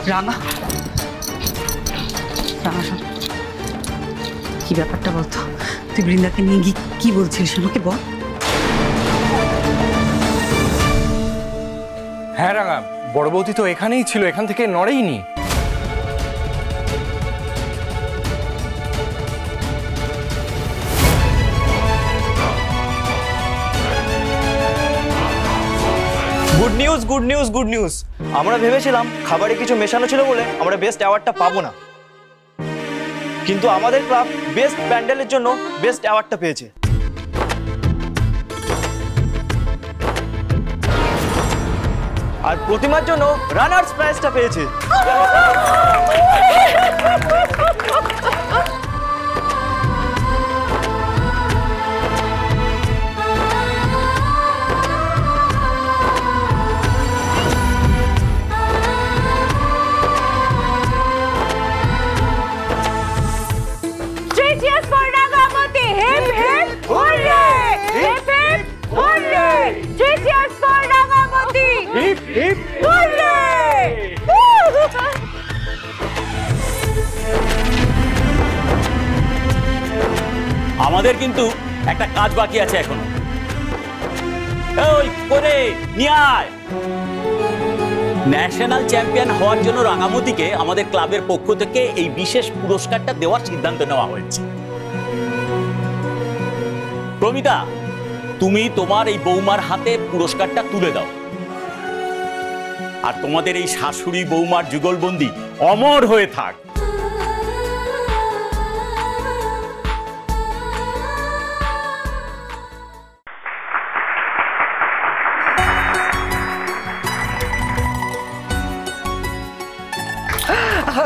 রাঙা রাঙা শোন, কি ব্যাপারটা বলতো? তুই বৃন্দাকে নিয়ে গিয়ে কি বলছিলিস আমাকে বল। হ্যাঁ রাঙা, বড় বৌদি তো এখানেই ছিল, এখান থেকে নড়েইনি। Good news, good news, good news. আমরা ভেবেছিলাম খাবারে কিছু মেশানো ছিল বলে আমরা বেস্ট অ্যাওয়ার্ডটা পাবো না, কিন্তু আমাদের ক্লাব বেস্ট প্যান্ডেলের জন্য বেস্ট অ্যাওয়ার্ডটা পেয়েছে। আর প্রতিমার জন্য রানার্স প্রাইজটা পেয়েছে। আমাদের কিন্তু একটা কাজ বাকি আছে এখনো। ওই করে নিয়ে আয়। ন্যাশনাল চ্যাম্পিয়ন হওয়ার জন্য রাঙামতিকে আমাদের ক্লাবের পক্ষ থেকে এই বিশেষ পুরস্কারটা দেওয়ার সিদ্ধান্ত নেওয়া হয়েছে। প্রমিতা, তুমি তোমার এই বৌমার হাতে পুরস্কারটা তুলে দাও, আর তোমাদের এই শাশুড়ি বৌমার যুগলবন্দি অমর হয়ে থাক।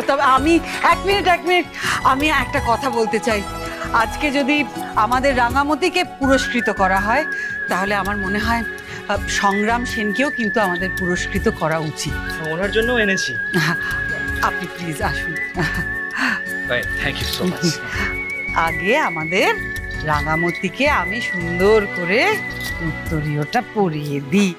তবে আমি এক মিনিট আমি একটা কথা বলতে চাই। আজকে যদি আমাদের রাঙামতিকে পুরস্কৃত করা হয় তাহলে আমার মনে হয় সংগ্রাম সেনকেও কিন্তু আমাদের পুরস্কৃত করা উচিত। ওনার জন্য এনেছি। আপনি প্লিজ আসুন। Thank you so much. আগে আমাদের রাঙামতিকে আমি সুন্দর করে উত্তরীয়টা পরিয়ে দিই।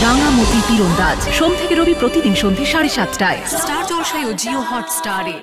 রাঙামতি তীরন্দাজ সোম থেকে রবি প্রতিদিন সন্ধ্যে 7:30টায় স্টার জলসায় ও জিও হটস্টারে।